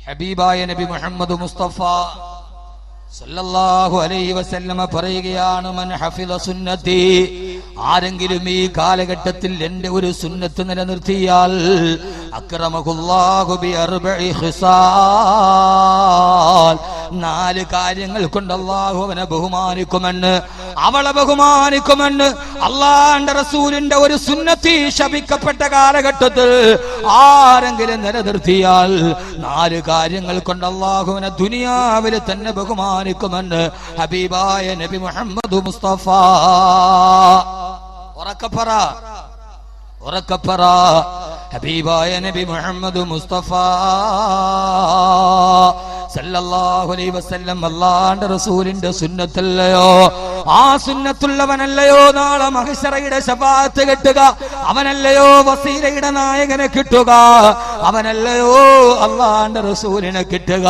ഹബീബായ നബി മുഹമ്മദ് മുസ്തഫ സല്ലല്ലാഹു അലൈഹി വസല്ലമ പറയുകയാണ്, മൻ ഹഫിള സുന്നത്തി, ആരെങ്കിലും ഈ കാലഘട്ടത്തിൽ എന്റെ ഒരു സുന്നത്ത് നിലനിർത്തിയാൽ അക്രമഹുല്ലാഹു ബി അർബഇ ഖിസാൽ, 4 കാര്യങ്ങൾ കൊണ്ട് അല്ലാഹു അവനെ ബഹുമാനിക്കുമെന്ന്, അവളെ ബഹുമാനിക്കുമെന്ന് അല്ലാഹുവിന്റെ റസൂലിന്റെ ഒരു സുന്നത്തി ശപിക്കപ്പെട്ട കാലഘട്ടത്തിൽ ആരെങ്കിലും നിലനിർത്തിയാൽ 4 കാര്യങ്ങൾ കൊണ്ട് അല്ലാഹുവിനെ ദുനിയാവിൽ തന്നെ ബഹുമാനിക്കുമെന്ന് ഹബീബായ നബി മുഹമ്മദ് മുസ്തഫ. ഉറക്കപ്പറ ഹബീബായ നബി മുഹമ്മദ് മുസ്തഫ സല്ലല്ലാഹു അലൈഹി വസല്ലം അല്ലാഹുവിന്റെ റസൂലിന്റെ സുന്നത്തല്ലയോ? ആ സുന്നത്തുള്ളവനല്ലയോ നാളെ മഹ്ശറയുടെ ശഫാഅത്ത് കിട്ടുക? അവനല്ലയോ വസീലയുടെ നായകനെ കിട്ടുക? അവനല്ലയോ അല്ലാഹുവിന്റെ റസൂലിനെ കിട്ടുക?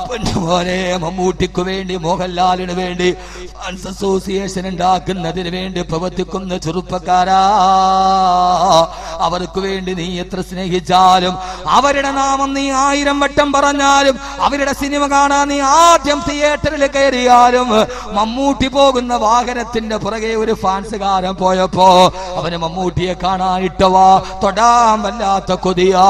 പൊന്നുപോലെ മമ്മൂട്ടിക്ക് വേണ്ടി, മോഹൻലാലിന് വേണ്ടി ഫാൻസ് അസോസിയേഷൻ ഉണ്ടാക്കുന്നതിന് വേണ്ടി പ്രവർത്തിക്കുന്ന ചെറുപ്പക്കാരാ, അവർക്ക് വേണ്ടി നീ എത്ര സ്നേഹിച്ചാലും, അവരുടെ നാമം നീ 1000 വട്ടം പറഞ്ഞാലും, അവരുടെ സിനിമ കാണാൻ നീ ആദ്യം തിയേറ്ററിൽ കയറിയാലും, മമ്മൂട്ടി പോകുന്ന വാഹനത്തിന്റെ പുറകെ ഒരു ഫാൻസുകാരൻ പോയപ്പോ അവന് മമ്മൂട്ടിയെ കാണാനിട്ടവാ തൊടാൻ വല്ലാത്ത കൊതിയാ.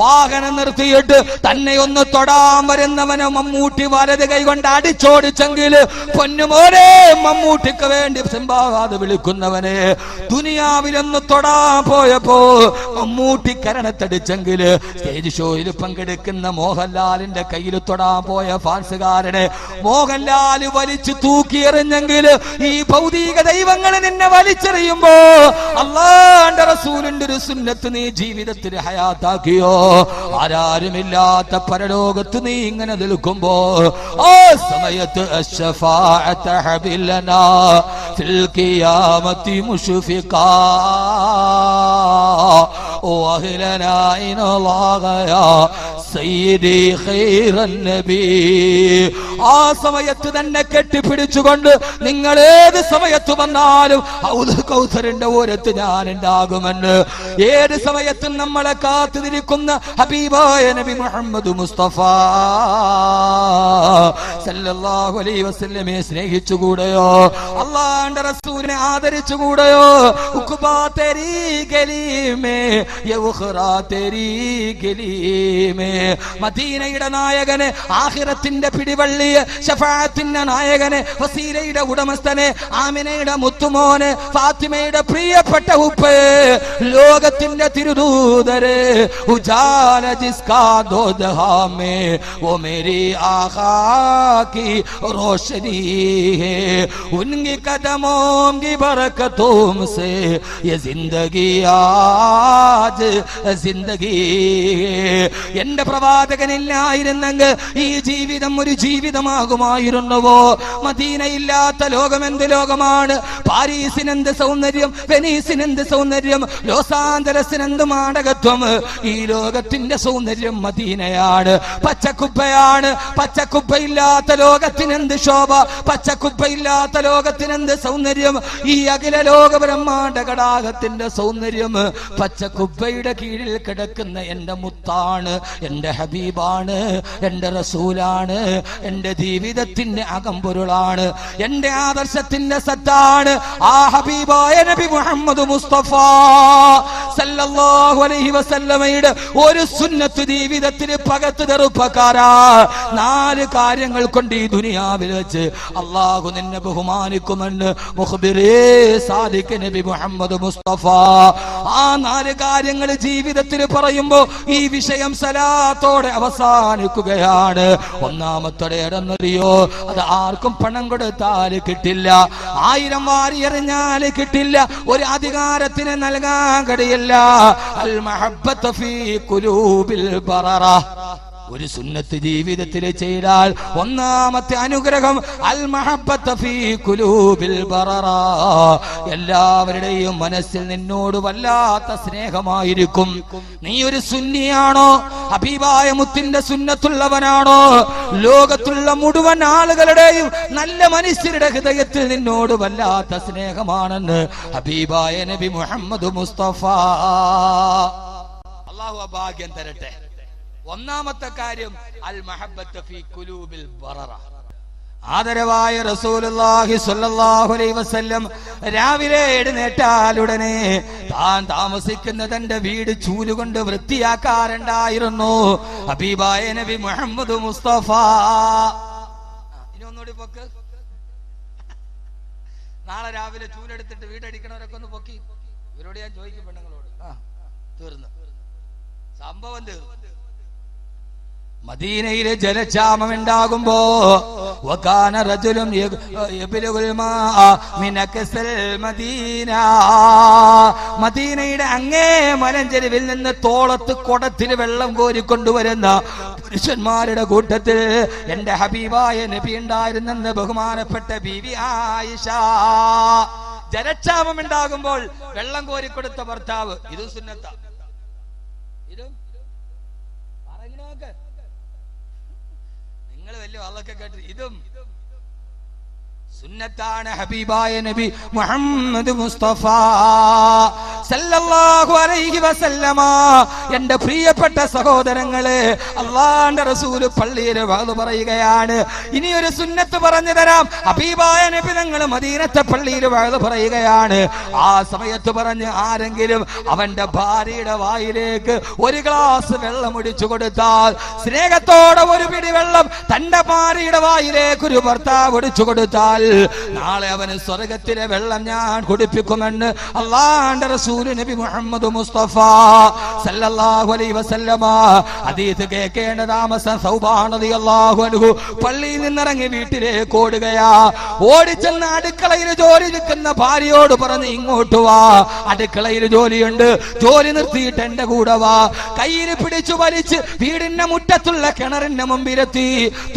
വാഹനം നിർത്തിയിട്ട് തന്നെ ഒന്ന് തൊടാൻ വരുന്നവന് മമ്മൂട്ടി വലത് കൈ കൊണ്ട് അടിച്ചോടിച്ചെങ്കിൽ പൊന്നുമോനെ മമ്മൂട്ടിക്ക് വേണ്ടി സിംബാവാദ് വിളിക്കുന്നവനെ ദുനിയാവിലൊന്ന് തൊടാൻ പോയപ്പോ മമ്മൂട്ടി കരണത്തടിച്ചെങ്കിൽ സ്റ്റേജ് ഷോയിൽ പങ്കെടുക്കുന്ന മോഹൻലാലിന്റെ കയ്യിൽ തൊടാൻ പോയ ഫാൻസുകാരനെ മോഹൻലാൽ വലിച്ചു തൂക്കിയെറിഞ്ഞെങ്കിൽ ഈ ഭൗതിക ദൈവങ്ങൾ നിന്നെ വലിച്ചെറിയുമ്പോ അല്ലാഹുവിന്റെ റസൂലിന്റെ ഒരു സുന്നത്ത് നീ ജീവിതത്തിൽ ഹയാത്താക്കിയോ? ആരാരുമില്ലാത്ത പരലോകത്ത് നീ ഇങ്ങനെ നിൽക്കുമ്പോ ആ സമയത്ത് അശ്ശഫാഅത ഹബിലനാ ഫിൽ ഖിയാമത്തി മുശ്ഫിഖാ വഅഹ്ലനാ ഇനല്ലാഹയാ സയ്യിദി ഖൈറൻ നബി. ആ സമയത്ത് തന്നെ കെട്ടിപ്പിടിച്ചുകൊണ്ട് നിങ്ങൾ ഏത് സമയത്ത് വന്നാലും ഹൗദുൽ കൗസറിന്റെ ഓരത്ത് ഞാൻ ഉണ്ടാകുമെന്ന്, ഏത് സമയത്തും നമ്മളെ കാത്തുനിൽക്കുന്ന ഹബീബായ നബി മുഹമ്മദ് മുസ്തഫ സല്ലല്ലാഹു അലൈഹി വസല്ലമയെ സ്നേഹിച്ചുകൂടെയോ? അല്ലാഹുവിന്റെ റസൂലിനെ ആദരിച്ചുകൂടെയോ? ഉഖ്ബാ തെരീ ഗലീമേ യൗഖറാ തെരീ ഗലീമേ, മദീനയുടെ നായകനെ, ആഖിറത്തിന്റെ പിടിവള്ളിയെ, ശഫാഅത്തിന്റെ നായകനെ, വസീലയുടെ ഉടമസ്ഥനെ, ആമിനയുടെ മുത്തുമോനെ, ഫാത്തിമയുടെ പ്രിയപ്പെട്ട ഉപ്പയെ, ലോകത്തിന്റെ തിരുദൂതരെ, ഉജാല ജിസ്കാ ദോദഹാ മേ വോ മേരി ആഖാ की रोशनी है, उनकी कदमों की बरकतों से ये जिंदगी आज जिंदगी है. എന്റെ പ്രവാചകനില്ലായിരുന്നെങ്കിൽ ഈ ജീവിതം ഒരു ജീവിതമാകുമായിരുന്നുവോ? മദീനയില്ലാത്ത ലോകം എന്ത് ലോകമാണ്? പാരീസിനെന്ത് സൗന്ദര്യം, വെനീസിനെന്ത് സൗന്ദര്യം, ലോസ് ആഞ്ചലസിനെന്ത് മാടകത്വം. ഈ ലോകത്തിന്റെ സൗന്ദര്യം മദീനയാണ്, പച്ചക്കുപ്പയാണ്. പച്ചക്കുപ്പയില്ലാത്ത ലോകത്തിനെന്ത് ശോഭ, പച്ചക്കുപ്പയില്ലാത്ത ലോകത്തിനെന്ത് സൗന്ദര്യം. ഈ അഖില ലോക ബ്രഹ്മാണ്ഡ കടാകത്തിന്റെ സൗന്ദര്യം പച്ചക്കുപ്പയുടെ കീഴിൽ കിടക്കുന്ന എന്റെ മുത്താണ്, എന്റെ ഹബീബാണ്, എന്റെ റസൂലാണ്, എന്റെ ജീവിതത്തിന്റെ അകമ്പൊരുളാണ്, എന്റെ ആദർശത്തിന്റെ സത്താണ്. ആ ഹബീബായ നബി മുഹമ്മദ് മുസ്തഫ സല്ലല്ലാഹു അലൈഹി വസല്ലമയുടെ ഒരു സുന്നത്ത് ജീവിതത്തിൽ പകത്ത് ചെറുപ്പക്കാരാ, 4 കാര്യങ്ങൾ കൊണ്ട് ഈ ദുനിയാവിൽ വെച്ച് അല്ലാഹു നിന്നെ ബഹുമാനിക്കുമെന്ന് മുഖ്ബിറേ സാദിഖ് നബി മുഹമ്മദ് മുസ്തഫ. ആ 4 കാര്യങ്ങൾ ജീവിതത്തിൽ പറയുമ്പോ ഈ വിഷയം സലാത്തോടെ അവസാനിക്കുകയാണ്. ഒന്നാമത്തോടെ ഇടന്നറിയോ? അത് ആർക്കും പണം കൊടുത്താൽ കിട്ടില്ല, 1000 വാരി എറിഞ്ഞാൽ കിട്ടില്ല, ഒരു അധികാരത്തിന് നൽകാൻ കഴിയില്ല. അൽ മഹബ്ബത്ത് ഫീ ഖുലൂബിൽ ബററ. ഒരു സുന്നത്ത് ജീവിതത്തിൽ ചെയ്താൽ ഒന്നാമത്തെ അനുഗ്രഹം അൽ മഹബ്ബത്ത് ഫീ ഖുലൂബിൽ ബററ. എല്ലാവരുടെയും മനസ്സിൽ നിന്നോട് വല്ലാത്ത സ്നേഹമായിരിക്കും. നീ ഒരു സുന്നിയാണോ? ഹബീബായ മുത്തിന്റെ സുന്നത്തുള്ളവനാണോ? ലോകത്തുള്ള മുഴുവൻ ആളുകളുടെയും നല്ല മനുഷ്യരുടെ ഹൃദയത്തിൽ നിന്നോട് വല്ലാത്ത സ്നേഹമാണെന്ന് ഹബീബായ നബി മുഹമ്മദ് മുസ്തഫ. അല്ലാഹു ഭാഗ്യം തരട്ടെ. ഒന്നാമത്തെ കാര്യം അൽ മഹബ്ബത്ത് ഫീ ഖുലൂബിൽ ബററ. ആദരവായ റസൂലുള്ളാഹി സ്വല്ലല്ലാഹു അലൈഹി വസല്ലം രാവിലെ എഴുന്നേറ്റാലുടനെ താൻ താമസിക്കുന്ന തന്റെ വീട് ചൂലുകൊണ്ട് വൃത്തിയാക്കാറുണ്ടായിരുന്നു. ഹബീബായ നബി മുഹമ്മദ് മുസ്തഫ. ഇനി ഒന്നുകൂടി പൊക്ക്. നാളെ രാവിലെ ചൂലെടുത്തിട്ട് വീടടിക്കണവരൊക്കെ ഒന്ന് പൊക്കി. ഇവരോട് ഞാൻ ചോദിക്കും പെണ്ണുങ്ങളോട്. തീർന്നു സംഭവം, തീർന്നു. മദീനയിലെ ജലക്ഷാമം ഉണ്ടാകുമ്പോ വകാന റജുലും യബ്ലുഗുൽ മാഅ മിൻ അക്സൽ മദീന, മദീനയുടെ അങ്ങേ മലഞ്ചെരുവിൽ നിന്ന് തോളത്ത് കുടത്തിൽ വെള്ളം കോരിക്കൊണ്ടുവരുന്ന പുരുഷന്മാരുടെ കൂട്ടത്തിൽ എന്റെ ഹബീബായ നബി ഉണ്ടായിരുന്നെന്ന് ബഹുമാനപ്പെട്ട ബീവി ആയിഷ. ജലക്ഷാമം ഉണ്ടാകുമ്പോൾ വെള്ളം കോരിക്കൊടുത്ത ഭർത്താവ്. ഇത് സുന്നത്ത. ഇതും നിങ്ങൾ വലിയ വള്ളൊക്കെ കേട്ട് ഇതും സുന്നത്താണ്. ഹബീബായ നബി മുഹമ്മദ് മുസ്തഫ സല്ലല്ലാഹു അലൈഹി വസല്ലമ. എന്റെ പ്രിയപ്പെട്ട സഹോദരങ്ങളെ, അല്ലാഹുവിന്റെ റസൂൽ പള്ളിയിൽ വഅദ് പറയുകയാണ്. ഇനി ഒരു സുന്നത്ത് പറഞ്ഞു തരാം. ഹബീബായ നബി തങ്ങൾ മദീനത്തെ പള്ളിയിൽ വഅദ് പറയുകയാണ്. ആ സമയത്ത് പറഞ്ഞ് ആരെങ്കിലും അവന്റെ ഭാര്യയുടെ വായിലേക്ക് ഒരു ഗ്ലാസ് വെള്ളം ഒഴിച്ചു കൊടുത്താൽ, സ്നേഹത്തോടെ ഒരു പിടി വെള്ളം തന്റെ ഭാര്യയുടെ വായിലേക്ക് ഒരു ഭർത്താവ് ഒഴിച്ചു കൊടുത്താൽ, നാളെ അവന് സ്വർഗത്തിലെ വെള്ളം ഞാൻ കുടിപ്പിക്കുമെന്ന് അല്ലാഹുവിന്റെ റസൂൽ നബി മുഹമ്മദ് മുസ്തഫ സല്ലല്ലാഹു അലൈഹി വസല്ലമ. ഹദീസ് കേൾക്കേണ്ട താമസം സൗബാൻ റളിയല്ലാഹു അൻഹു പള്ളിയിൽ നിന്നിറങ്ങി വീട്ടിലേക്ക് ഓടുകയാ. ഓടിച്ചെന്ന് അടുക്കളയിൽ ജോലി നിൽക്കുന്ന ഭാര്യയോട് പറഞ്ഞ് ഇങ്ങോട്ട് വാ, അടുക്കളയിൽ ജോലിയുണ്ട്, ജോലി നിർത്തിയിട്ട് എന്റെ കൂടെ വാ. കയ്യിൽ പിടിച്ചു വലിച്ച് വീടിന്റെ മുറ്റത്തുള്ള കിണറിന്റെ മുമ്പിലെത്തി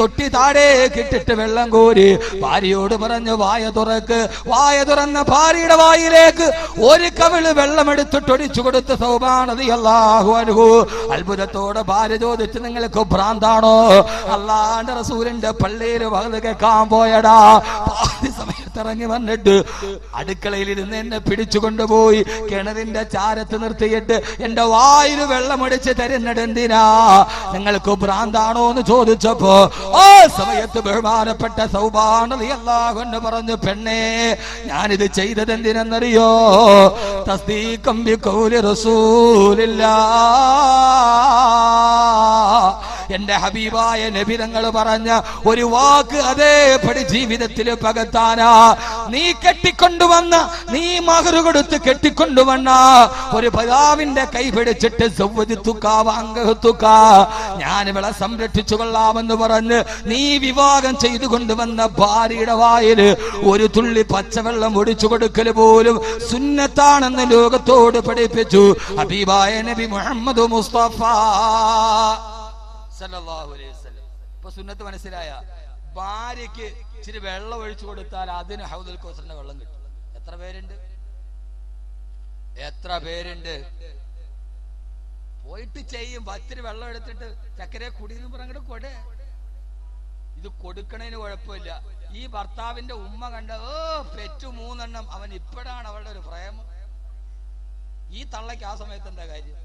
തൊട്ടി താഴേക്ക് ഇട്ടിട്ട് വെള്ളം കോരി ഭാര്യയോട് പറഞ്ഞു വായ തുറക്ക്. വായ തുറന്ന ഭാര്യയുടെ വായിലേക്ക് ഒരു കവിള് വെള്ളമെടുത്തിട്ട് ഒഴിച്ചു കൊടുത്ത് സൗബാൻ റളിയല്ലാഹു അൻഹു. അത്ഭുതത്തോടെ ഭാര്യ ചോദിച്ചു, നിങ്ങൾക്ക് ഭ്രാന്താണോ? അല്ലാഹുവിന്റെ റസൂലിന്റെ പള്ളിയിൽ വഅദ് കേൾക്കാൻ പോയടാ. പാതി സമയത്ത് ഇറങ്ങി വന്നിട്ട് അടുക്കളയിൽ ഇരുന്ന് എന്നെ പിടിച്ചു കൊണ്ടുപോയി കിണറിന്റെ ചാരത്ത് നിർത്തിയിട്ട് എന്റെ വായിൽ വെള്ളമടിച്ച് തരുന്നത് എന്തിനാ? നിങ്ങൾക്ക് ഭ്രാന്താണോ എന്ന് ചോദിച്ചപ്പോ ആ സമയത്ത് ബഹുമാനപ്പെട്ട സൗബാൻ റളിയല്ലാഹു അൻഹു പറഞ്ഞു, പെണ്ണേ, ഞാനിത് ചെയ്തത് എന്തിനെന്നറിയോ? തസ്ദീഖം ബിഖൗലി റസൂലില്ലാഹ്. എന്റെ ഹബീബായ നബി തങ്ങൾ പറഞ്ഞ ഒരു വാക്ക് അതേപടി ജീവിതത്തിൽ പകർത്താനാ. നീ കെട്ടിക്കൊണ്ടുവന്ന, നീ മഹർ കൊടുത്ത് കെട്ടിക്കൊണ്ടുവന്ന ഒരു പിതാവിന്റെ കൈ പിടിച്ചിട്ട് ഞാൻ ഇവളെ സംരക്ഷിച്ചു കൊള്ളാമെന്ന് പറഞ്ഞ് നീ വിവാഹം ചെയ്തു കൊണ്ടുവന്ന ഭാര്യയുടെ വായില് ഒരു തുള്ളി പച്ചവെള്ളം ഒഴിച്ചു കൊടുക്കൽ പോലും സുന്നത്താണെന്ന് ലോകത്തോട് പഠിപ്പിച്ചു ഹബീബായ നബി മുഹമ്മദ് മുസ്തഫ സല്ലല്ലാഹു അലൈഹി വസല്ലം. ഇപ്പൊ സുന്നത്ത് മനസ്സിലായ? ഭാര്യക്ക് ഇച്ചിരി വെള്ളം ഒഴിച്ചു കൊടുത്താൽ അതിന് ഹൗദുൽ കൗസറിന്റെ വെള്ളം കിട്ടും. എത്ര പേരുണ്ട്? എത്ര പേരുണ്ട്? പോയിട്ട് ചെയ്യും, പത്തിരി വെള്ളം എടുത്തിട്ട് ചക്കരെ കുടിയെന്ന് പറഞ്ഞിട്ട് കൊടേ. ഇത് കൊടുക്കണതിന് കുഴപ്പമില്ല. ഈ ഭർത്താവിന്റെ ഉമ്മ കണ്ട പെറ്റു 3 എണ്ണം, അവൻ ഇപ്പോഴാണ് അവളുടെ ഒരു പ്രേമം. ഈ തള്ളയ്ക്ക് ആ സമയത്ത് എന്താ കാര്യം?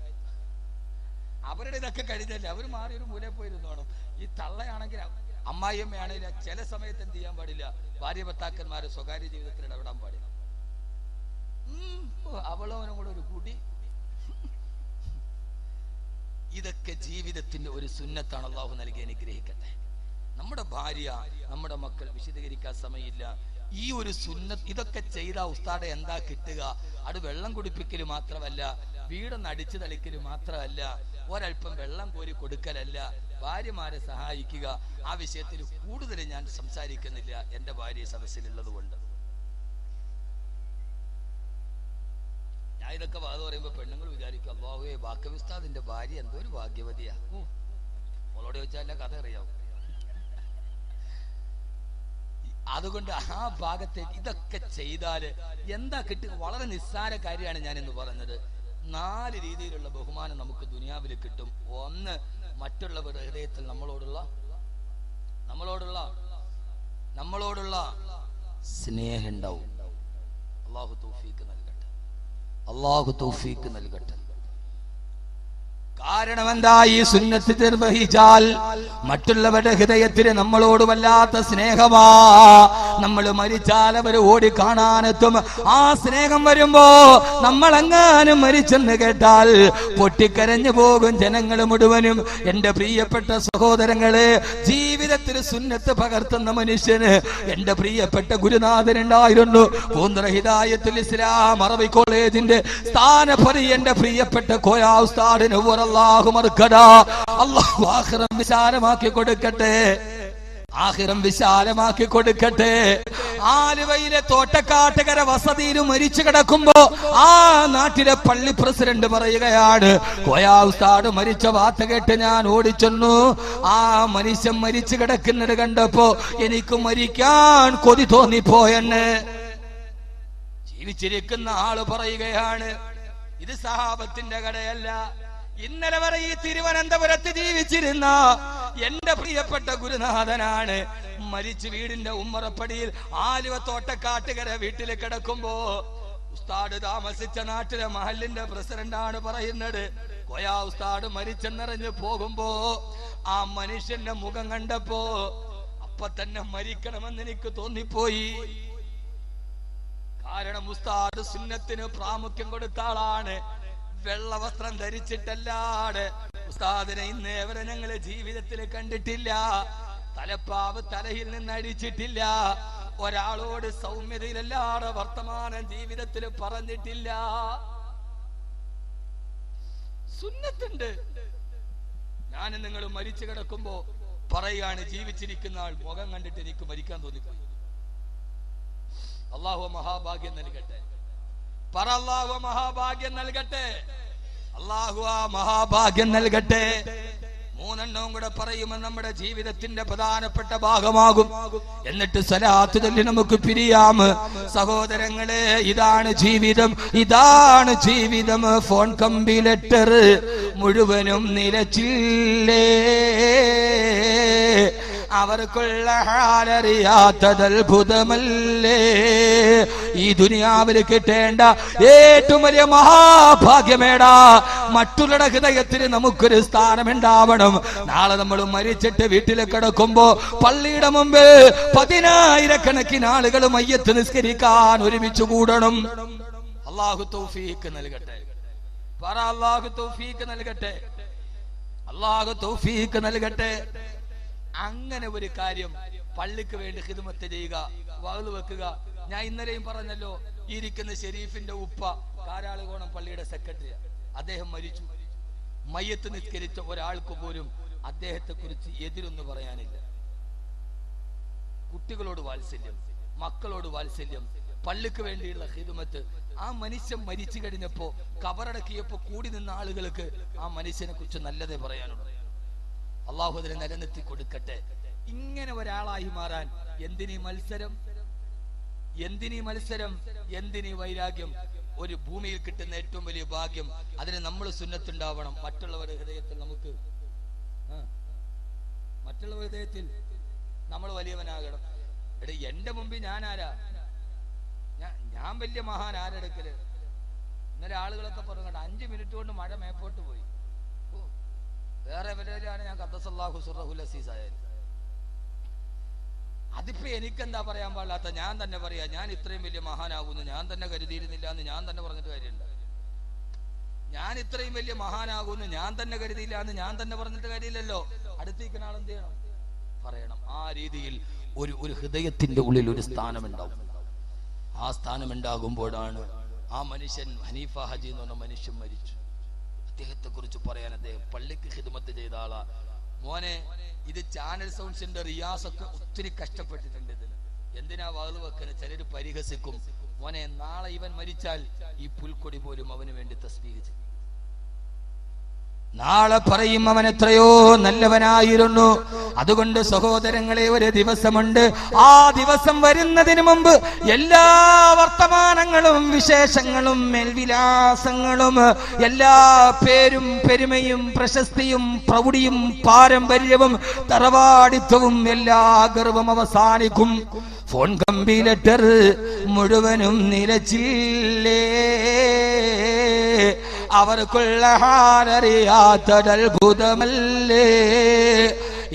അവരുടെ ഇതൊക്കെ കഴിഞ്ഞല്ലേ, അവർ മാറി ഒരു മൂലയിൽ പോയിരുന്നോണം. ഈ തള്ളയാണെങ്കിൽ അമ്മായിയമ്മയാണെങ്കിൽ ചില സമയത്ത് എന്ത് ചെയ്യാൻ പാടില്ല, ഭാര്യ ഭർത്താക്കന്മാരെ സ്വകാര്യ ജീവിതത്തിൽ ഇടപെടാൻ പാടില്ല. അവളവനും കൂടെ ഒരു കൂടി. ഇതൊക്കെ ജീവിതത്തിന്റെ ഒരു സുന്നത്താണ്. അല്ലാഹു നൽകി അനുഗ്രഹിക്കട്ടെ. നമ്മുടെ ഭാര്യ, നമ്മുടെ മക്കൾ വിശദീകരിക്കാൻ സമയമില്ല. ഈ ഒരു സുന്നത്ത് ഇതൊക്കെ ചെയ്താൽ ഉസ്താദെ എന്താ കിട്ടുക? അത് വെള്ളം കുടിപ്പിക്കല് മാത്രമല്ല, വീടൊന്ന് അടിച്ചു തളിക്കല് മാത്രമല്ല, ഒരൽപ്പം വെള്ളം കോരി കൊടുക്കലല്ല, ഭാര്യമാരെ സഹായിക്കുക. ആ വിഷയത്തിൽ കൂടുതൽ ഞാൻ സംസാരിക്കുന്നില്ല, എന്റെ ഭാര്യ സദസ്സിലുള്ളത് കൊണ്ട്. ഞാൻ ഇതൊക്കെ വാദം പറയുമ്പോ പെണ്ണുങ്ങൾ വിചാരിക്കും, അല്ലാഹുവേ വാക്കവി ഉസ്താദിന്റെ ഭാര്യ എന്തോ ഒരു ഭാഗ്യവതിയാ. അവളോട് ചോദിച്ചാൽ കഥ അറിയാവും. അതുകൊണ്ട് ആ ഭാഗത്തേക്ക് ഇതൊക്കെ ചെയ്താല് എന്താ കിട്ടുക? വളരെ നിസ്സാര കാര്യമാണ് ഞാൻ ഇന്ന് പറഞ്ഞത്. 4 രീതിയിലുള്ള ബഹുമാനം നമുക്ക് ദുനിയാവിൽ കിട്ടും. ഒന്ന്, മറ്റുള്ളവരുടെ ഹൃദയത്തിൽ നമ്മളോടുള്ള സ്നേഹം ഉണ്ടാവും. അല്ലാഹു തൗഫീഖ് നൽകട്ടെ. കാരണം എന്താ? ഈ സുന്നത്ത് നിർവഹിച്ചാൽ മറ്റുള്ളവരുടെ ഹൃദയത്തിന് നമ്മളോട് വല്ലാത്ത സ്നേഹമാ. നമ്മൾ മരിച്ചാൽ അവർ ഓടി കാണാനെത്തും. ആ സ്നേഹം വരുമ്പോ നമ്മളെങ്ങാനും മരിച്ചെന്ന് കേട്ടാൽ പൊട്ടിക്കരഞ്ഞു പോകും ജനങ്ങൾ മുഴുവനും. എന്റെ പ്രിയപ്പെട്ട സഹോദരങ്ങളെ, ജീവിതത്തിൽ സുന്നത്ത് പകർത്തുന്ന മനുഷ്യന് എന്റെ പ്രിയപ്പെട്ട ഗുരുനാഥനുണ്ടായിരുന്നു. പൂന്തറ ഹിദായത്തുൽ ഇസ്ലാം അറബി കോളേജിന്റെ സ്ഥാനപതി എന്റെ പ്രിയപ്പെട്ട കോയ ഉസ്താദിന് അല്ലാഹു മർക്കദാ, അല്ലാഹു ആഖിറം വിശാലമാക്കി കൊടുക്കട്ടെ, ആഖിറം വിശാലമാക്കി കൊടുക്കട്ടെ. ആലുവയിലെ തോട്ടക്കാട്ടുകര വസതിയിൽ മരിച്ചു കിടക്കുമ്പോ ആ നാട്ടിലെ പള്ളി പ്രസിഡന്റ് പറയുകയാണ്, കോയാ ഉസ്താദ് മരിച്ച വാർത്ത കേട്ട് ഞാൻ ഓടിച്ചെന്നു. ആ മനുഷ്യൻ മരിച്ചു കിടക്കുന്നത് കണ്ടപ്പോ എനിക്ക് മരിക്കാൻ കൊതി തോന്നിപ്പോയെന്ന്. ജീവിച്ചിരിക്കുന്ന ആള് പറയുകയാണ്, ഇത് സഹാബത്തിന്റെ കടയല്ല. ഇന്നലെ വരെ ഈ തിരുവനന്തപുരത്ത് ജീവിച്ചിരുന്ന എന്റെ പ്രിയപ്പെട്ട ഗുരുനാഥനാണ്. മരിച്ചു വീടിന്റെ ഉമ്മറപ്പടിയിൽ ആലുവ തോട്ടക്കാട്ടുകര വീട്ടിൽ കിടക്കുമ്പോ ഉസ്താദ് താമസിച്ച നാട്ടിലെ മഹലിന്റെ പ്രസിഡന്റാണ് പറയുന്നത്, കോയാ ഉസ്താദ് മരിച്ചെന്നറിഞ്ഞു പോകുമ്പോ ആ മനുഷ്യന്റെ മുഖം കണ്ടപ്പോ അപ്പൊ തന്നെ മരിക്കണമെന്ന് എനിക്ക് തോന്നിപ്പോയി. കാരണം ഉസ്താദ് സുന്നത്തിന് പ്രാമുഖ്യം കൊടുത്ത ആളാണ്. വെള്ള വസ്ത്രം ധരിച്ചിട്ടല്ലാതെ ഉസ്താദിനെ ഇന്ന് എവരെ ഞങ്ങള് ജീവിതത്തിൽ കണ്ടിട്ടില്ല. തലപ്പാവ് തലയിൽ നിന്ന് അടിച്ചിട്ടില്ല. ഒരാളോട് സൗമ്യതയിലല്ലാതെ വർത്തമാനം ജീവിതത്തിൽ പറഞ്ഞിട്ടില്ല. സുന്നത്തുണ്ട്. ഞാൻ നിങ്ങൾ മരിച്ചു കിടക്കുമ്പോ പറയുകയാണ്, ജീവിച്ചിരിക്കുന്ന ആൾ മുഖം കണ്ടിട്ട് എനിക്ക് മരിക്കാൻ തോന്നിപ്പോയി. അല്ലാഹു മഹാഭാഗ്യം നൽകട്ടെ. പറ, അല്ലാഹു മഹാഭാഗ്യം നൽകട്ടെ. അല്ലാഹു ആ മഹാഭാഗ്യം നൽകട്ടെ. മൂന്നെണ്ണവും കൂടെ പറയുമ്പോൾ നമ്മുടെ ജീവിതത്തിന്റെ പ്രധാനപ്പെട്ട ഭാഗമാകും. എന്നിട്ട് സ്വലാത്ത് ചൊല്ലി നമുക്ക് പിരിയാം. സഹോദരങ്ങളെ, ഇതാണ് ജീവിതം, ഇതാണ് ജീവിതം. ഫോൺ കമ്പി ലെറ്റർ മുഴുവനും നിലച്ചില്ലേ, അവർക്കുള്ള ഹാലറിയാത്തത് അത്ഭുതമല്ലേ. ഈ ദുനിയാവിൽ കിട്ടേണ്ട ഏറ്റവും വലിയ മഹാഭാഗ്യമേടാ. മറ്റുള്ള ഹൃദയത്തിന് നമുക്കൊരു സ്ഥാനമുണ്ടാവണം. നാളെ നമ്മൾ മരിച്ചിട്ട് വീട്ടിൽ കിടക്കുമ്പോ പള്ളിയുടെ മുമ്പ് 10,000 ആളുകൾ മയ്യത്ത് നിസ്കരിക്കാൻ ഒരുമിച്ച് കൂടണം. അല്ലാഹു തൗഫീഖ് നൽകട്ടെ. പറ, അല്ലാഹു തൗഫീഖ് നൽകട്ടെ. അല്ലാഹു തൗഫീഖ് നൽകട്ടെ. അങ്ങനെ ഒരു കാര്യം, പള്ളിക്ക് വേണ്ടി ഖിദ്മത്ത് ചെയ്യുക, വഅ്ള് വെക്കുക. ഞാൻ ഇന്നലെയും പറഞ്ഞല്ലോ, ഇരിക്കുന്ന ഷെരീഫിന്റെ ഉപ്പ കാരാളുകോണം പള്ളിയുടെ സെക്രട്ടറി, അദ്ദേഹം മരിച്ചു. മയ്യത്ത് നിസ്കരിച്ച ഒരാൾക്ക് പോലും അദ്ദേഹത്തെ കുറിച്ച് എതിരൊന്നും പറയാനില്ല. കുട്ടികളോട് വാത്സല്യം, മക്കളോട് വാത്സല്യം, പള്ളിക്ക് വേണ്ടിയുള്ള ഖിദ്മത്ത്. ആ മനുഷ്യൻ മരിച്ചു കഴിഞ്ഞപ്പോ കബറടക്കിയപ്പോ കൂടി നിന്ന ആളുകൾക്ക് ആ മനുഷ്യനെ കുറിച്ച് നല്ലതേ പറയാനുള്ളൂ. അള്ളാഹു അതിനെ നിലനിർത്തി കൊടുക്കട്ടെ. ഇങ്ങനെ ഒരാളായി മാറാൻ എന്തിനീ മത്സരം, എന്തിനീ മത്സരം, എന്തിനീ വൈരാഗ്യം? ഒരു ഭൂമിയിൽ കിട്ടുന്ന ഏറ്റവും വലിയ ഭാഗ്യം, അതിന് നമ്മൾ സുന്നത്തുണ്ടാവണം. മറ്റുള്ളവരുടെ ഹൃദയത്തിൽ നമുക്ക്, മറ്റുള്ളവരുടെ ഹൃദയത്തിൽ നമ്മൾ വലിയവനാകണം. എടേ, എന്റെ മുമ്പിൽ ഞാൻ ആരാ? ഞാൻ വലിയ മഹാൻ ആരെടുക്കല്? ഇന്നലെ ആളുകളൊക്കെ പറഞ്ഞു 5 മിനിറ്റ് കൊണ്ട് മഴ മേപ്പോട്ട് പോയി. വേറെ വരെയാണ് ഞാൻ ഖദ്ദസല്ലാഹു സിർറഹുൽ അസീസ് ആയാലും. അതിപ്പോ എനിക്കെന്താ പറയാൻ പാടില്ലാത്ത? ഞാൻ തന്നെ പറയാ, ഞാൻ ഇത്രയും വലിയ മഹാനാകുന്നു ഞാൻ തന്നെ കരുതിയിരുന്നില്ല എന്ന് ഞാൻ തന്നെ പറഞ്ഞിട്ട് കാര്യമില്ല. ഞാൻ ഇത്രയും വലിയ മഹാനാകുന്നു ഞാൻ തന്നെ കരുതിയില്ല എന്ന് ഞാൻ തന്നെ പറഞ്ഞിട്ട് കാര്യമില്ലല്ലോ. അടുത്തേക്കുന്ന ആൾ എന്ത് ചെയ്യണം? പറയണം. ആ രീതിയിൽ ഒരു ഹൃദയത്തിന്റെ ഉള്ളിൽ ഒരു സ്ഥാനമുണ്ടാവും. ആ സ്ഥാനമുണ്ടാകുമ്പോഴാണ് ആ മനുഷ്യൻ, ഹനീഫ ഹജി എന്ന് പറഞ്ഞ മനുഷ്യൻ മരിച്ചു. അദ്ദേഹത്തെ കുറിച്ച് പറയാൻ, അദ്ദേഹം പള്ളിക്ക് ഖിദ്മത്ത് ചെയ്ത ആളാ. മോനെ, ഇത് ചാനൽ സൗണ്ട്സിന്റെ റിയാസൊക്കെ ഒത്തിരി കഷ്ടപ്പെട്ടിട്ടുണ്ട്. ഇതിന് എന്തിനാ വഅ്ള് വെക്കുന്നത്? ചിലര് പരിഹസിക്കും. മോനെ, നാളെ ഇവൻ മരിച്ചാൽ ഈ പുൽക്കൊടി പോലും അവന് വേണ്ടി തസ്ബീഹ് ചെയ്യും. നാളെ പറയും അവൻ എത്രയോ നല്ലവനായിരുന്നു. അതുകൊണ്ട് സഹോദരങ്ങളെ, ഒരു ദിവസമുണ്ട്. ആ ദിവസം വരുന്നതിന് മുമ്പ് എല്ലാ വർത്തമാനങ്ങളും വിശേഷങ്ങളും മേൽവിലാസങ്ങളും എല്ലാ പേരും പെരുമയും പ്രശസ്തിയും പ്രൗഢിയും പാരമ്പര്യവും തറവാടിത്വവും എല്ലാ ഗർവം അവസാനിക്കും. ഫോൺ കമ്പി ലെറ്റർ മുഴുവനും നിലച്ചില്ലേ, അവർക്കുള്ള ഹാരറിയാത്തതത്ഭുതമല്ലേ.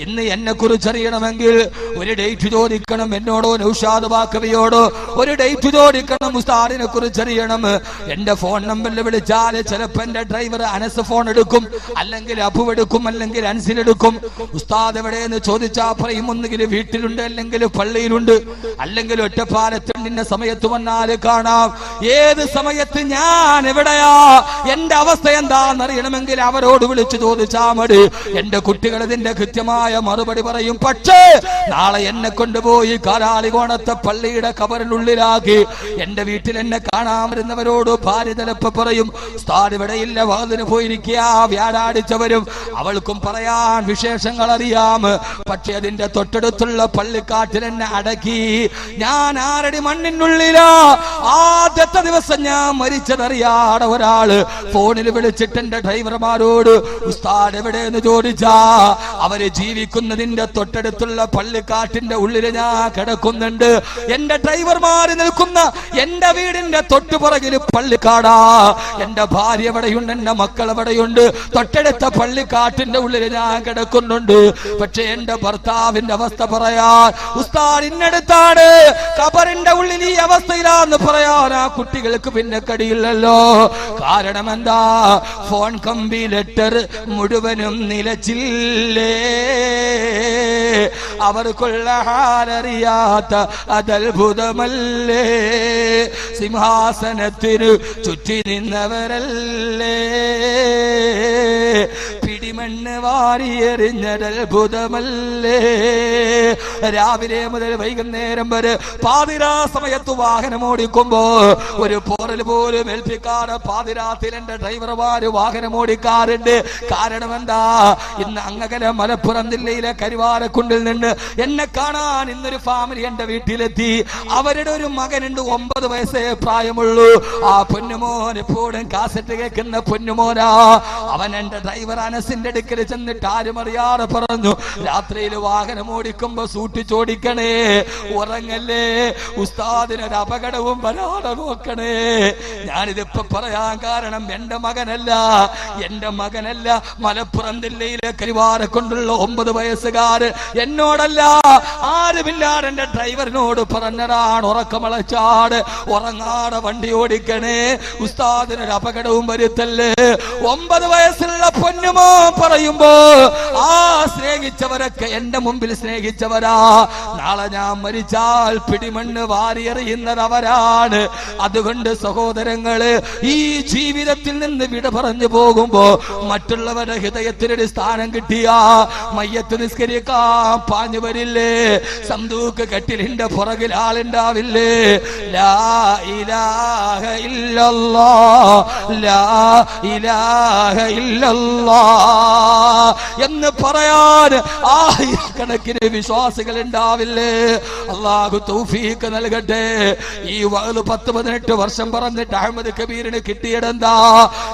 ഇന്ന് എന്നെ കുറിച്ച് അറിയണമെങ്കിൽ ഒരു ഡേറ്റ് ചോദിക്കണം എന്നോടോ നൗഷാദ് ബാക്കവിയോടോ. ഒരു ഡേറ്റ് ചോദിക്കണം ഉസ്താദിനെ കുറിച്ച് അറിയണം. എന്റെ ഫോൺ നമ്പറിൽ വിളിച്ചാൽ ചിലപ്പോ എന്റെ ഡ്രൈവർ അനസ് ഫോൺ എടുക്കും, അല്ലെങ്കിൽ അബു എടുക്കും, അല്ലെങ്കിൽ അൻസിലെടുക്കും. ഉസ്താദ് എവിടെയെന്ന് ചോദിച്ചാൽ പറയും ഒന്നുകിൽ വീട്ടിലുണ്ട്, അല്ലെങ്കിൽ പള്ളിയിലുണ്ട്, അല്ലെങ്കിൽ ഒറ്റപ്പാലത്തുണ്ടിന്റെ സമയത്ത് വന്നാൽ കാണാം. ഏത് സമയത്ത് ഞാൻ എവിടെയാ, എന്റെ അവസ്ഥ എന്താണെന്നറിയണമെങ്കിൽ അവരോട് വിളിച്ചു ചോദിച്ചാൽ മതി. എന്റെ കുട്ടികൾ ഇതിന്റെ കൃത്യമായ മറുപടി പറയും. പക്ഷേ നാളെ എന്നെ കൊണ്ടുപോയി കാലാളികോണത്തെ പള്ളിയുടെ കബറിനുള്ളിലാക്കി എന്റെ വീട്ടിൽ എന്നെ കാണാൻ വരുന്നവരോട് ഭാര്യ ചിലപ്പോ പറയും ഉസ്താദ് ഇവിടെയില്ല, വാതിന് പോയിരിക്കുക. വ്യാഴാഴ്ചവരും അവൾക്കും പറയാൻ വിശേഷങ്ങൾ അറിയാം. പക്ഷെ അതിന്റെ തൊട്ടടുത്തുള്ള പള്ളിക്കാട്ടിൽ എന്നെ അടക്കി. ഞാൻ ആരടി മണ്ണിനുള്ളിലാ. ആദ്യത്തെ ദിവസം ഞാൻ മരിച്ചതറിയാതെ ഒരാള് ഫോണിൽ വിളിച്ചിട്ട് എന്റെ ഡ്രൈവർമാരോട് ഉസ്താദ് എവിടെയെന്ന് ചോദിച്ചാ അവര് ജീവിക്കുന്നതിന്റെ തൊട്ടടുത്തുള്ള പള്ളിക്കാട്ടിന്റെ ഉള്ളിൽ ഞാൻ കിടക്കുന്നുണ്ട്. എന്റെ ഡ്രൈവർമാര് നിൽക്കുന്ന എന്റെ വീടിന്റെ തൊട്ടുപുറകിൽ പള്ളിക്കാടാ. എന്റെ ഭാര്യ എവിടെയുണ്ട്, എന്റെ മക്കൾ എവിടെയുണ്ട്, തൊട്ടടുത്ത പള്ളിക്കാട്ടിന്റെ ഉള്ളിൽ ഞാൻ കിടക്കുന്നുണ്ട്. പക്ഷെ എന്റെ ഭർത്താവിന്റെ അവസ്ഥ പറയാൻ ഉസ്താദ് ഇന്നടുത്താണ്, കബറിന്റെ ഉള്ളിൽ ഈ അവസ്ഥയിലാന്ന് പറയാൻ ആ കുട്ടികൾക്ക് പിന്നെ കടിയില്ലല്ലോ. കാരണം എന്താ, ഫോൺ കമ്പി ലെറ്റർ മുഴുവനും നിലച്ചില്ലേ. അവർക്കുള്ള ഹാലറിയാത്ത അതത്ഭുതമല്ലേ. സിംഹാസനത്തിനു ചുറ്റി നിന്നവരല്ലേ. പിടിമണ്ണ് വാരിയെറിഞ്ഞതത്ഭുതമല്ലേ. രാവിലെ മുതൽ വൈകുന്നേരം വരെ പാതിരാ സമയത്ത് വാഹനം ഓടിക്കുമ്പോ ഒരു പോറൽ പോലും ഏൽപ്പിക്കാതെ പാതിരാത്തിൽ എന്റെ ഡ്രൈവർമാര് വാഹനം ഓടിക്കാറുണ്ട്. കാരണം എന്താ, ഇന്ന് അങ്ങകല മലപ്പുറം ജില്ലയിലെ കരുവാരക്കുണ്ടിൽ നിന്ന് എന്നെ കാണാൻ ഇന്നൊരു ഫാമിലി എന്റെ വീട്ടിലെത്തി. അവരുടെ ഒരു മകനുണ്ട്, 9 വയസ്സേ പ്രായമുള്ളൂ. ആ പൊന്നുമോൻ എപ്പോഴും കാസറ്റ് കേൾക്കുന്ന പൊന്നുമോനാ. അവൻ എന്റെ ഡ്രൈവർ അനസിന്റെ അടുക്കൽ ചെന്നിട്ട് ആരും അറിയാതെ പറഞ്ഞു, രാത്രിയിൽ വാഹനം ഓടിക്കുമ്പോ സൂക്ഷിച്ചോടിക്കണേ, ഉറങ്ങല്ലേ, ഉസ്താദിനൊരു അപകടവും വരാതെ നോക്കണേ. ഞാനിതിപ്പോ പറയാൻ കാരണം എന്റെ മകനല്ല മലപ്പുറം ജില്ലയിലെ കരുവാരക്കൊണ്ടുള്ള 9 വയസ്സുകാരൻ എന്നോടല്ല, ആരുമില്ലാതെ എന്റെ ഡ്രൈവറിനോട് പറഞ്ഞതാണ്, ഉറക്കമളച്ചാട് ഉറങ്ങാതെ വണ്ടി ഓടിക്കണേ, ഉസ്താദിനൊരു അപകടവും വരുത്തല്ലേ. 9 വയസ്സുള്ള പൊന്നുമോ പറയുമ്പോ ആ സ്നേഹിച്ചവരൊക്കെ എന്റെ മുമ്പിൽ സ്നേഹിച്ചവരാ. നാളെ ഞാൻ മരിച്ചാൽ പിടിമണ്ണ് വാരിയെറിയുന്നത് അവരാണ്. അതുകൊണ്ട് സഹോദരങ്ങള്, ഈ ജീവിതത്തിൽ നിന്ന് വിട പറഞ്ഞു പോകുമ്പോ മറ്റുള്ളവരുടെ ഹൃദയത്തിനൊരു സ്ഥാനം കിട്ടിയ മയ്യത്ത് നിസ്കരിക്കാൻ പാഞ്ഞു വരില്ലേ. സന്തൂക്ക് കെട്ടിലിന്റെ പുറകിൽ ആളുണ്ടാവില്ലേ. ലാ ഇലാഹ ഇല്ലല്ലാഹ്, ലാ ഇലാഹ ഇല്ലല്ലാഹ് എന്ന് പറയാൻ ആയിരക്കണക്കിന് വിശ്വാസികൾ ഉണ്ടാവില്ലേ. അല്ലാഹു തൗഫീഖ് നൽകട്ടെ. ഈ 10-18 വർഷം പറഞ്ഞിട്ട് അഹമ്മദ് കബീറിന് കിട്ടിയതെന്താ?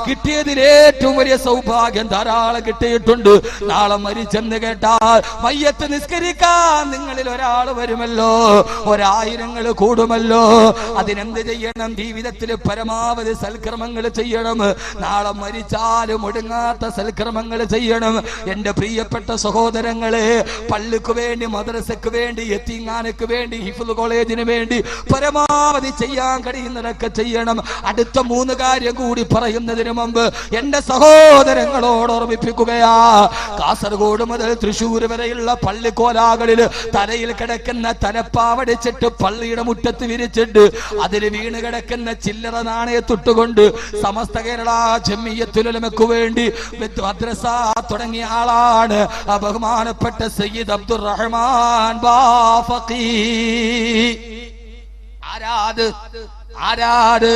കിട്ടിയതിൽ ഏറ്റവും വലിയ സൗഭാഗ്യം ധാരാളം കിട്ടിയിട്ടുണ്ട്. നാളെ മരിച്ചെന്ന് കേട്ടാൽ മയ്യത്ത് നിസ്കരിക്കാൻ നിങ്ങളിൽ ഒരാൾ വരുമല്ലോ, 1000 കൂടുമല്ലോ. അതിനെന്ത് ചെയ്യണം? ജീവിതത്തിൽ പരമാവധി സൽക്കർമ്മങ്ങൾ ചെയ്യണം. നാളെ മരിച്ചാലും ഒടുങ്ങാത്ത സൽക്കർമ്മങ്ങൾ ചെയ്യണം. എന്റെ പ്രിയപ്പെട്ട സഹോദരങ്ങളെ, പള്ളിക്ക് വേണ്ടി, മദ്രസക്ക് വേണ്ടി, യതീംഖാനക്ക് വേണ്ടി, ഹിഫ്ള് കോളേജിന് വേണ്ടി പരമാവധി ചെയ്യാൻ കഴിയുന്നതൊക്കെ ചെയ്യണം. അടുത്ത 3 കാര്യം കൂടി പറയുന്നതിന് മുമ്പ് എന്റെ സഹോദരങ്ങളോട് ഓർമ്മിപ്പിക്കുകയാ. കാസർഗോഡ് മുതൽ തൃശ്ശൂർ വരെയുള്ള പള്ളിക്കോലാകളിൽ തലയിൽ കിടക്കുന്ന തലപ്പാവടിച്ചിട്ട് പള്ളിയുടെ മുറ്റത്ത് വിരിച്ചിട്ട് അതിൽ വീണ് കിടക്കുന്ന ചില്ലറ നാണയത്തൊട്ടുകൊണ്ട് സമസ്ത കേരള ജമിയത്തുൽ ഉലമയ്ക്ക് വേണ്ടി മദ്രസ തുടങ്ങിയ ആളാണ് ബഹുമാനപ്പെട്ട സയ്യിദ് അബ്ദുറഹ്മാൻ ബാഫഖി. ആരാട്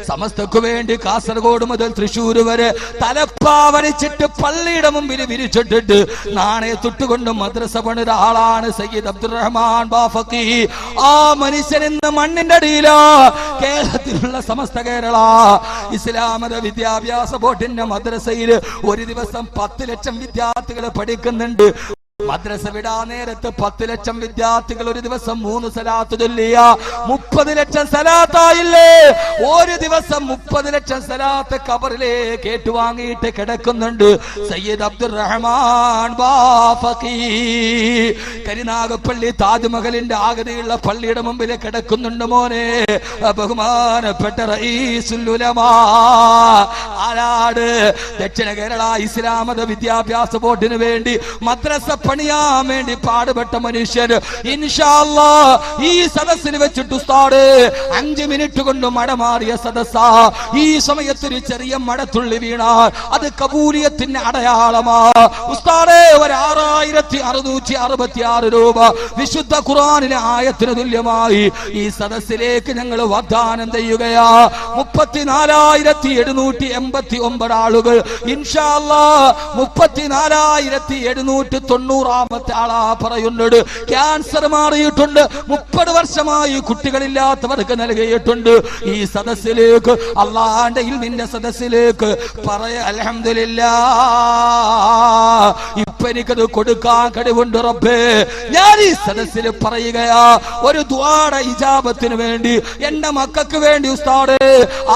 സമസ്തക്ക് വേണ്ടി കാസർഗോഡ് മുതൽ തൃശ്ശൂർ വരെ തലപ്പാവരിച്ചിട്ട് പള്ളിയുടെ മുമ്പിൽ വിരിച്ചിട്ടിട്ട് നാണയത്തൊട്ടുകൊണ്ട് മദ്രസ പണിത ആളാണ് സയ്യിദ് അബ്ദുറഹ്മാൻ ബാഫഖി. ആ മനുഷ്യൻ ഇന്ന് മണ്ണിന്റെ അടിയിലോ. കേരളത്തിലുള്ള സമസ്ത കേരള ഇസ്ലാമത വിദ്യാഭ്യാസ ബോർഡിന്റെ മദ്രസയിൽ ഒരു ദിവസം 10 ലക്ഷം വിദ്യാർത്ഥികൾ പഠിക്കുന്നുണ്ട്. മദ്രസ വിടാ നേരത്ത് 10 ലക്ഷം വിദ്യാർത്ഥികൾ ഒരു ദിവസം 3 സലാത്ത് ചൊല്ലിയ 30 ലക്ഷം സലാത്തായില്ലേ? ഒരു ദിവസം 30 ലക്ഷം സലാത്ത് ഖബറിലേക്ക് ഏറ്റുവാങ്ങിയിട്ട് കിടക്കുന്നുണ്ട് സയ്യിദ് അബ്ദുറഹ്മാൻ ബാഫഖി. കരിനാഗപ്പള്ളി താജ്മഹലിന്റെ ആകൃതിയുള്ള പള്ളിയുടെ മുമ്പിൽ കിടക്കുന്നുണ്ട് മോനെ ബഹുമാനപ്പെട്ട റഈസുൽ ഉലമാ. ആരാട്? ദക്ഷിണ കേരള ഇസ്ലാം മത വിദ്യാഭ്യാസ ബോർഡിന് വേണ്ടി മദ്രസ പണിയാൻ വേണ്ടി പാടുപെട്ട മനുഷ്യൻ. ഇൻഷാ അല്ലാഹ് ഈ സദസ്സിൽ വെച്ചിട്ട് ഉസ്താദ് 5 മിനിറ്റ് കൊണ്ട് മടമാറിയ സദസ്സാ. ഈ സമയത്ത് ഒരു ചെറിയ മടത്തുള്ളി വീണാൽ അത് കബൂലിയത്തിന്റെ അടയാളമാ ഉസ്താദേ. 6666 രൂപ വിശുദ്ധ ഖുർആനിലെ ആയത്തിന് തുല്യമായി ഈ സദസ്സിലേക്ക് ഞങ്ങൾ വാഗ്ദാനം ചെയ്യുകയാ. 34,789 ആളുകൾ ഇൻഷാ അല്ലാഹ് 34,790 ആളാ പറയുന്നുണ്ട്. ക്യാൻസർ മാറിയിട്ടുണ്ട്. 30 വർഷമായി കുട്ടികളില്ലാത്തവർക്ക് നൽകിയിട്ടുണ്ട്. ഈ സദസ്സിലേക്ക് അല്ലാഹുവിന്റെ ഇൽമിന്റെ സദസ്സിലേക്ക് പറയ അൽഹംദുലില്ലാഹ് ഇപ്പൊ എനിക്കത് കൊടുക്കാൻ കഴിവുണ്ട് റബ്ബേ. ഞാൻ ഈ സദസ്സിൽ പറയുകയാ ഒരു ദുആയുടെ ഇജാബത്തിന് വേണ്ടി എന്റെ മക്കൾക്ക് വേണ്ടി ഉസ്താദ്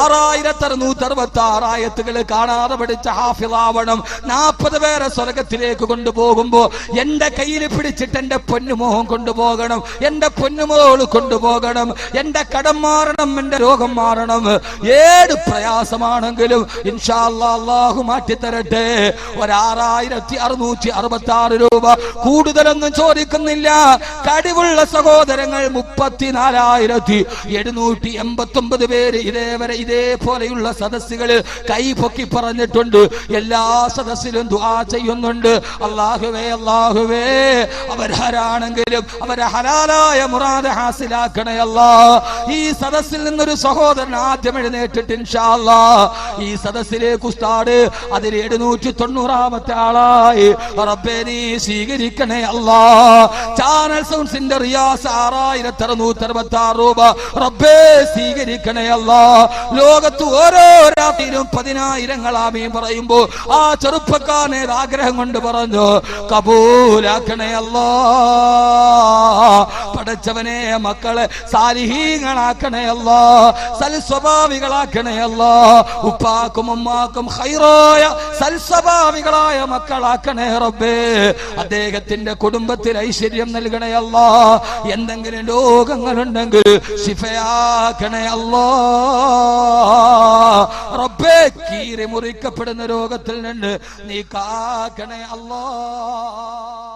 6666 ആയത്തുകൾ കാണാതെ പഠിച്ച ഹാഫിളാവണം. 40 പേരെ സ്വർഗത്തിലേക്ക് കൊണ്ടുപോകുമ്പോ എന്റെ കയ്യിൽ പിടിച്ചിട്ട് എന്റെ പൊന്നുമോഹം കൊണ്ടുപോകണം, എന്റെ പൊന്നുമോള് കൊണ്ടുപോകണം. എന്റെ കടം മാറണം, എന്റെ രോഗം മാറണം. ഏത് പ്രയാസമാണെങ്കിലും ഇൻഷാ അല്ലാഹ് അല്ലാഹു മാറ്റിത്തരട്ടെ. 6666 രൂപ കൂടുതലൊന്നും ചോദിക്കുന്നില്ല. കഴിവുള്ള സഹോദരങ്ങൾ 34,789 പേര് ഇതേവരെ ഇതേപോലെയുള്ള സദസ്സുകളിൽ കൈപൊക്കി പറഞ്ഞിട്ടുണ്ട്. എല്ലാ സദസ്സിലും ദുആ ചെയ്യുന്നുണ്ട്. അല്ലാഹുവേ അല്ലാഹുവേ അവരാരാണെങ്കിലും അവരെ ഹലാലായ മുറാദ് ഹാസിലാക്കണേ അല്ലാഹ്. ഈ സദസ്സിൽ നിന്നൊരു സഹോദരൻ ആദ്യം എഴുന്നേറ്റിട്ട് ഇൻഷാ അല്ലാഹ് ഈ സദസ്സിലേക്ക് ഉസ്താദ് അതിൽ 790 ആളായി റബ്ബേ നീ സ്വീകരിക്കണേ അല്ലാഹ്. ചാനൽ സൗണ്ട്സിന്റെ റിയാസ് 6666 രൂപ റബ്ബേ സ്വീകരിക്കണേ അല്ലാഹ്. ലോകത്ത് ഓരോ രാത്രിയിലും 10,000 ആമീൻ പറയുമ്പോ ആ ചെറുപ്പക്കാരനെ ആഗ്രഹം കൊണ്ട് പറഞ്ഞു കബൂലാക്കണേ അല്ലാഹ്. പടച്ചവനെ മക്കളെ സാലിഹീങ്ങളാക്കണേ അല്ലാഹ്, സൽസ്വഭാവികളാക്കണേ അല്ലാഹ്. ഉപ്പാക്കും ഉമ്മാക്കും ഖൈറായ സൽസ്വഭാവികളായ മക്കളാക്കണേ റബ്ബേ. അദ്ദേഹത്തിന്റെ കുടുംബത്തിൽ ഐശ്വര്യം നൽകണേ അല്ലാഹ്. എന്തെങ്കിലും രോഗങ്ങളുണ്ടെങ്കിൽ ശിഫയാക്കണേ അല്ലാഹ്. റബ്ബേ കീറി മുറിക്കപ്പെടുന്ന രോഗത്തിൽ നിന്ന് നീ കാക്കണേ അല്ലാഹ്.